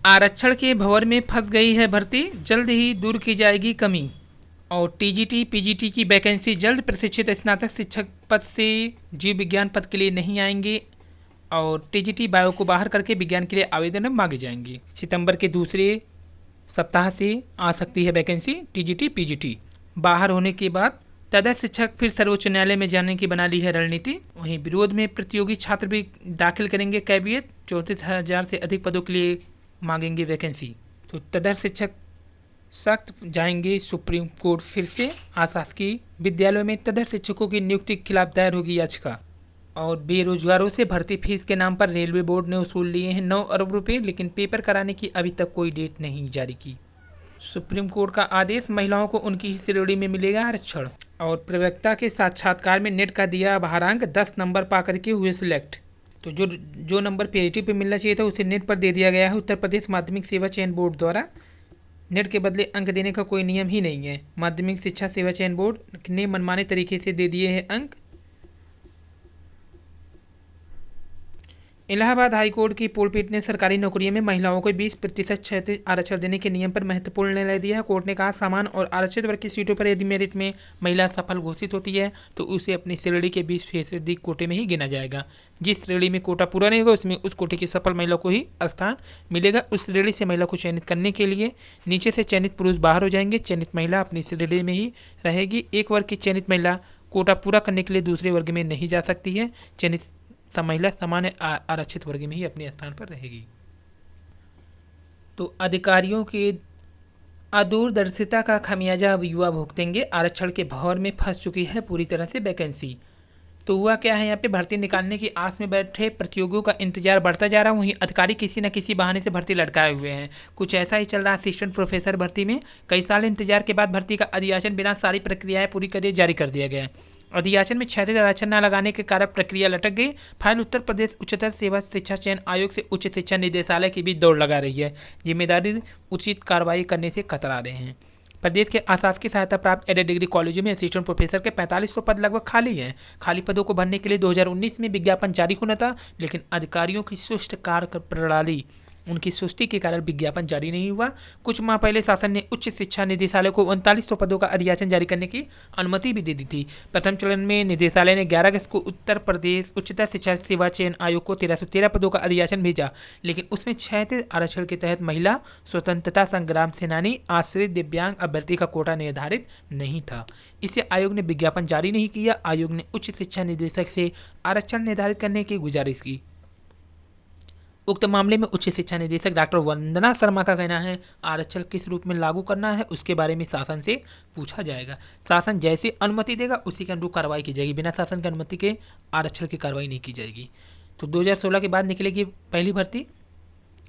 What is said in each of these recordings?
आरक्षण के भंवर में फंस गई है भर्ती, जल्द ही दूर की जाएगी कमी। और टीजीटी पीजीटी की वैकेंसी जल्द, प्रशिक्षित स्नातक शिक्षक पद से जीव विज्ञान पद के लिए नहीं आएंगे। और टीजीटी बायो को बाहर करके विज्ञान के लिए आवेदन मांगे जाएंगे। सितंबर के दूसरे सप्ताह से आ सकती है वैकेंसी टीजीटी पीजीटी। बाहर होने के बाद तदस्थ शिक्षक फिर सर्वोच्च न्यायालय में जाने की बना ली है रणनीति। वहीं विरोध में प्रतियोगी छात्र भी दाखिल करेंगे कैबिनेट। 34,000 से अधिक पदों के लिए मांगेंगे वैकेंसी। तो तदस्थ शिक्षक सख्त जाएंगे सुप्रीम कोर्ट फिर से। आशासकीय विद्यालयों में तदस्थ शिक्षकों की नियुक्ति के खिलाफ दायर होगी याचिका। और बेरोजगारों से भर्ती फीस के नाम पर रेलवे बोर्ड ने वसूल लिए हैं 9 अरब रुपए, लेकिन पेपर कराने की अभी तक कोई डेट नहीं जारी की। सुप्रीम कोर्ट का आदेश, महिलाओं को उनकी ही श्रेणी में मिलेगा आरक्षण। और प्रवक्ता के साक्षात्कार में नेट का दिया बहारांक, 10 नंबर पा करके हुए सिलेक्ट। तो जो नंबर पीएचडी पे मिलना चाहिए था उसे नेट पर दे दिया गया है। उत्तर प्रदेश माध्यमिक सेवा चयन बोर्ड द्वारा नेट के बदले अंक देने का कोई नियम ही नहीं है। माध्यमिक शिक्षा सेवा चयन बोर्ड ने मनमाने तरीके से दे दिए हैं अंक। इलाहाबाद हाईकोर्ट की पोलपीठ ने सरकारी नौकरियों में महिलाओं को 20% क्षैतिज आरक्षण देने के नियम पर महत्वपूर्ण निर्णय दिया है। कोर्ट ने कहा, समान और आरक्षित वर्ग की सीटों पर यदि मेरिट में महिला सफल घोषित होती है तो उसे अपनी श्रेणी के 20% कोटे में ही गिना जाएगा। जिस श्रेणी में कोटा पूरा नहीं होगा उसमें उस कोटे की सफल महिला को ही स्थान मिलेगा। उस श्रेणी से महिला को चयनित करने के लिए नीचे से चयनित पुरुष बाहर हो जाएंगे। चयनित महिला अपनी श्रेणी में ही रहेगी। एक वर्ग की चयनित महिला कोटा पूरा करने के लिए दूसरे वर्ग में नहीं जा सकती है। चयनित महिला सामान्य आरक्षित वर्ग में ही अपने स्थान पर रहेगी। तो अधिकारियों के अदूरदर्शिता का खमियाजा अब युवा भुगतेंगे। आरक्षण के भंवर में फंस चुकी है पूरी तरह से वैकेंसी। तो हुआ क्या है, यहाँ पे भर्ती निकालने की आस में बैठे प्रतियोगियों का इंतजार बढ़ता जा रहा है। वहीं अधिकारी किसी न किसी बहाने से भर्ती लटकाए हुए हैं। कुछ ऐसा ही चल रहा है असिस्टेंट प्रोफेसर भर्ती में। कई साल इंतजार के बाद भर्ती का अधियाचन बिना सारी प्रक्रियाएं पूरी करे जारी कर दिया गया है। अधियाचन में क्षैतिज आरक्षण न लगाने के कारण प्रक्रिया लटक गई। फाइल उत्तर प्रदेश उच्चतर सेवा शिक्षा चयन आयोग से उच्च शिक्षा निदेशालय के बीच दौड़ लगा रही है। जिम्मेदारी उचित कार्रवाई करने से कतरा रहे हैं। प्रदेश के अशासकीय सहायता प्राप्त एडेड डिग्री कॉलेजों में असिस्टेंट प्रोफेसर के 4500 पद लगभग खाली हैं। खाली पदों को भरने के लिए 2019 में विज्ञापन जारी होना था, लेकिन अधिकारियों की सुस्त कार्य प्रणाली, उनकी सुस्ती के कारण विज्ञापन जारी नहीं हुआ। कुछ माह पहले शासन ने उच्च शिक्षा निदेशालय को 3900 पदों का अधियाचन जारी करने की अनुमति भी दे दी थी। प्रथम चरण में निदेशालय ने 11 अगस्त को उत्तर प्रदेश उच्चतर शिक्षा सेवा चयन आयोग को 1313 पदों का अधियाचन भेजा, लेकिन उसमें क्षैतिज आरक्षण के तहत महिला, स्वतंत्रता संग्राम सेनानी, आश्रित दिव्यांग अभ्यर्थी का कोटा निर्धारित नहीं था। इससे आयोग ने विज्ञापन जारी नहीं किया। आयोग ने उच्च शिक्षा निदेशक से आरक्षण निर्धारित करने की गुजारिश की। उक्त मामले में उच्च शिक्षा निदेशक डॉक्टर वंदना शर्मा का कहना है, आरक्षण किस रूप में लागू करना है उसके बारे में शासन से पूछा जाएगा। शासन जैसी अनुमति देगा उसी के अनुरूप कार्रवाई की जाएगी। बिना शासन की अनुमति के आरक्षण की कार्रवाई नहीं की जाएगी। तो 2016 के बाद निकलेगी पहली भर्ती।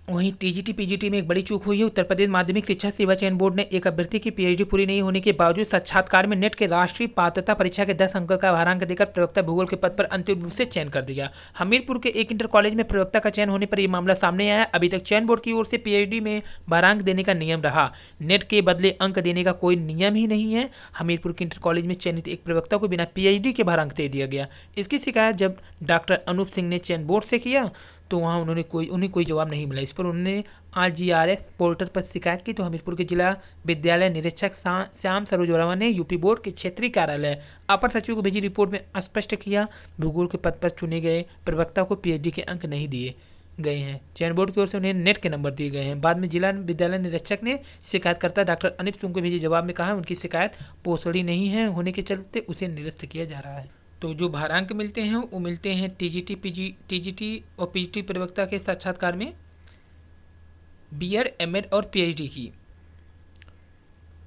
वहीं टीजीटी पीजीटी में एक बड़ी चूक हुई है। उत्तर प्रदेश माध्यमिक शिक्षा सेवा चयन बोर्ड ने एक अभ्यर्थी की पीएचडी पूरी नहीं होने के बावजूद साक्षात्कार में नेट के राष्ट्रीय पात्रता परीक्षा के 10 अंक का भारांक देकर प्रवक्ता भूगोल के पद पर अंतिम रूप से चयन कर दिया। हमीरपुर के एक इंटर कॉलेज में प्रवक्ता का चयन होने पर यह मामला सामने आया। अभी तक चयन बोर्ड की ओर से पीएचडी में भारांक देने का नियम रहा, नेट के बदले अंक देने का कोई नियम ही नहीं है। हमीरपुर के इंटर कॉलेज में चयनित एक प्रवक्ता को बिना पीएचडी के भारांक दे दिया गया। इसकी शिकायत जब डॉक्टर अनूप सिंह ने चयन बोर्ड से किया तो वहाँ उन्हें कोई जवाब नहीं मिला। इस पर उन्होंने आरजीआरएस पोर्टल पर शिकायत की। तो हमीरपुर के जिला विद्यालय निरीक्षक श्याम सरोज वर्मा ने यूपी बोर्ड के क्षेत्रीय कार्यालय अपर सचिव को भेजी रिपोर्ट में स्पष्ट किया, भूगोल के पद पर चुने गए प्रवक्ता को पीएचडी के अंक नहीं दिए गए हैं। चयन बोर्ड की ओर से उन्हें नेट के नंबर दिए गए हैं। बाद में जिला विद्यालय निरीक्षक ने शिकायतकर्ता डॉक्टर अनिप सिंह को भेजे जवाब में कहा उनकी शिकायत पोषणी नहीं है होने के चलते उसे निरस्त किया जा रहा है। तो जो भारांक मिलते हैं वो मिलते हैं टीजीटी और पीजीटी प्रवक्ता के साक्षात्कार में बीएड एमएड और पीएचडी की।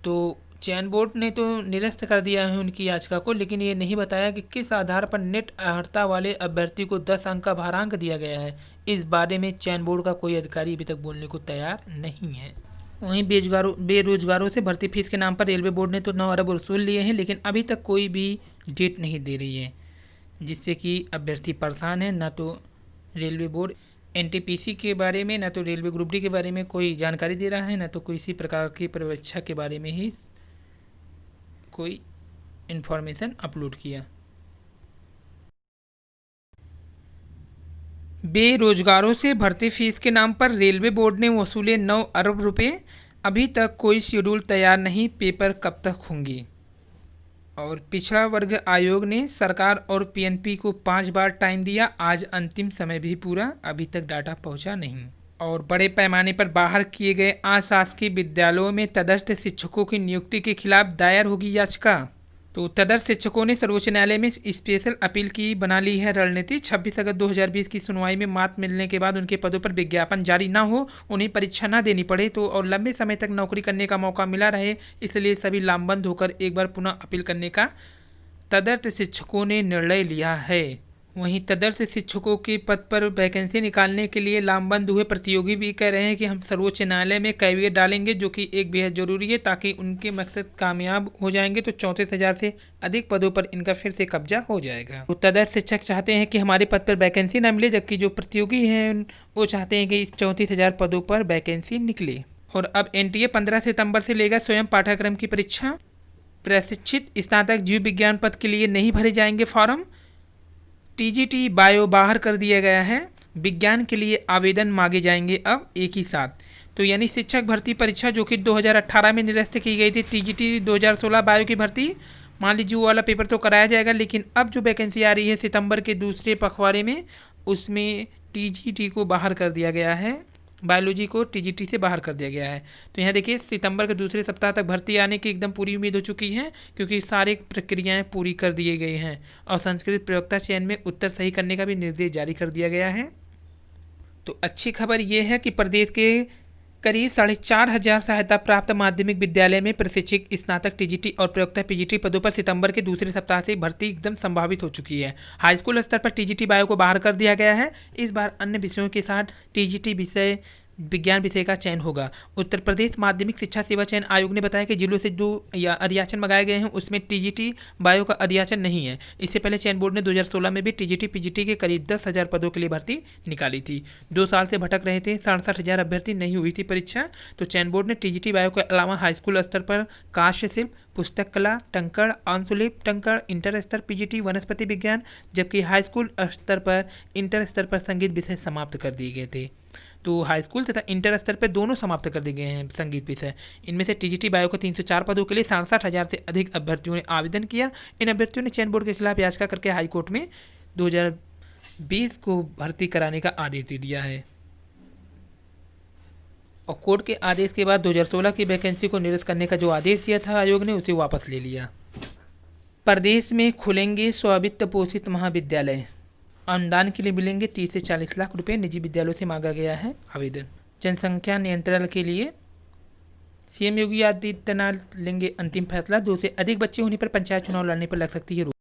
तो चयन बोर्ड ने तो निरस्त कर दिया है उनकी याचिका को, लेकिन ये नहीं बताया कि किस आधार पर नेट अर्हता वाले अभ्यर्थी को 10 अंक का भारांक दिया गया है। इस बारे में चयन बोर्ड का कोई अधिकारी अभी तक बोलने को तैयार नहीं है। वहीं बेरोजगारों से भर्ती फीस के नाम पर रेलवे बोर्ड ने तो 9 अरब वसूल लिए हैं, लेकिन अभी तक कोई भी डेट नहीं दे रही है, जिससे कि अभ्यर्थी परेशान है। ना तो रेलवे बोर्ड एनटीपीसी के बारे में, ना तो रेलवे ग्रुप डी के बारे में कोई जानकारी दे रहा है, ना तो किसी प्रकार की परीक्षा के बारे में ही कोई इन्फॉर्मेशन अपलोड किया। बेरोजगारों से भर्ती फीस के नाम पर रेलवे बोर्ड ने वसूले 9 अरब रुपए। अभी तक कोई शेड्यूल तैयार नहीं, पेपर कब तक होंगी। और पिछड़ा वर्ग आयोग ने सरकार और पीएनपी को 5 बार टाइम दिया, आज अंतिम समय भी पूरा, अभी तक डाटा पहुंचा नहीं। और बड़े पैमाने पर बाहर किए गए अशासकीय विद्यालयों में तदर्थ शिक्षकों की नियुक्ति के खिलाफ दायर होगी याचिका। तो तदर्थ शिक्षकों ने सर्वोच्च न्यायालय में स्पेशल अपील की बना ली है रणनीति। 26 अगस्त 2020 की सुनवाई में मात मिलने के बाद उनके पदों पर विज्ञापन जारी ना हो, उन्हें परीक्षा ना देनी पड़े तो और लंबे समय तक नौकरी करने का मौका मिला रहे, इसलिए सभी लामबंद होकर एक बार पुनः अपील करने का तदर्थ शिक्षकों ने निर्णय लिया है। वहीं तदर्थ शिक्षकों के पद पर वैकेंसी निकालने के लिए लामबंद हुए प्रतियोगी भी कह रहे हैं कि हम सर्वोच्च न्यायालय में कैविएट डालेंगे, जो कि एक बेहद जरूरी है, ताकि उनके मकसद कामयाब हो जाएंगे तो 34,000 से अधिक पदों पर इनका फिर से कब्जा हो जाएगा। तो तदर्थ शिक्षक चाहते हैं कि हमारे पद पर वैकेंसी न मिले, जबकि जो प्रतियोगी हैं वो चाहते हैं कि इस 34,000 पदों पर वैकेंसी निकले। और अब एनटीए 15 सितंबर से लेगा स्वयं पाठ्यक्रम की परीक्षा। प्रशिक्षित स्नातक जीव विज्ञान पद के लिए नहीं भरे जाएंगे फॉर्म। टीजीटी बायो बाहर कर दिया गया है। विज्ञान के लिए आवेदन मांगे जाएंगे अब एक ही साथ। तो यानी शिक्षक भर्ती परीक्षा जो कि 2018 में निरस्त की गई थी, टीजीटी 2016 बायो की भर्ती, मान लीजिए वो वाला पेपर तो कराया जाएगा, लेकिन अब जो वैकेंसी आ रही है सितंबर के दूसरे पखवाड़े में, उसमें टीजीटी को बाहर कर दिया गया है, बायोलॉजी को टीजीटी से बाहर कर दिया गया है। तो यहाँ देखिए सितंबर के दूसरे सप्ताह तक भर्ती आने की एकदम पूरी उम्मीद हो चुकी है, क्योंकि सारी प्रक्रियाएं पूरी कर दिए गई हैं और संस्कृत प्रयोक्ता चयन में उत्तर सही करने का भी निर्देश जारी कर दिया गया है। तो अच्छी खबर ये है कि प्रदेश के करीब 4,500 सहायता प्राप्त माध्यमिक विद्यालय में प्रशिक्षक स्नातक टीजीटी और प्रयोक्ता पीजीटी पदों पर सितंबर के दूसरे सप्ताह से भर्ती एकदम संभावित हो चुकी है। हाई स्कूल स्तर पर टीजीटी बायो को बाहर कर दिया गया है। इस बार अन्य विषयों के साथ टीजीटी विषय विज्ञान विषय का चयन होगा। उत्तर प्रदेश माध्यमिक शिक्षा सेवा चयन आयोग ने बताया कि जिलों से जो या अधियाचन मंगाए गए हैं उसमें टीजीटी बायो का अधियाचन नहीं है। इससे पहले चयन बोर्ड ने 2016 में भी टीजीटी पीजीटी के करीब 10,000 पदों के लिए भर्ती निकाली थी। 2 साल से भटक रहे थे, 67,000 अभ्यर्थी, नहीं हुई थी परीक्षा। तो चयन बोर्ड ने टीजीटी बायो के अलावा हाईस्कूल स्तर पर काश्य शिल्प, पुस्तक कला, टंकण, अंशुलिप टंकण, इंटर स्तर पीजीटी वनस्पति विज्ञान, जबकि हाई स्कूल स्तर पर इंटर स्तर पर संगीत विषय समाप्त कर दिए गए थे। तो हाई स्कूल तथा इंटर स्तर पर दोनों समाप्त कर दिए गए हैं संगीत विषय। इनमें से टीजीटी बायो को 304 पदों के लिए 67,000 से अधिक अभ्यर्थियों ने आवेदन किया। इन अभ्यर्थियों ने चयन बोर्ड के खिलाफ याचिका करके हाईकोर्ट में 2020 को भर्ती कराने का आदेश दे दिया है। और कोर्ट के आदेश के बाद 2016 की वैकेंसी को निरस्त करने का जो आदेश दिया था आयोग ने, उसे वापस ले लिया। प्रदेश में खुलेंगे स्ववित्त पोषित महाविद्यालय, अनुदान के लिए मिलेंगे 30 से 40 लाख रुपए, निजी विद्यालयों से मांगा गया है आवेदन। जनसंख्या नियंत्रण के लिए सीएम योगी आदित्यनाथ लेंगे अंतिम फैसला। 2 से अधिक बच्चे होने पर पंचायत चुनाव लड़ने पर लग सकती है रोक।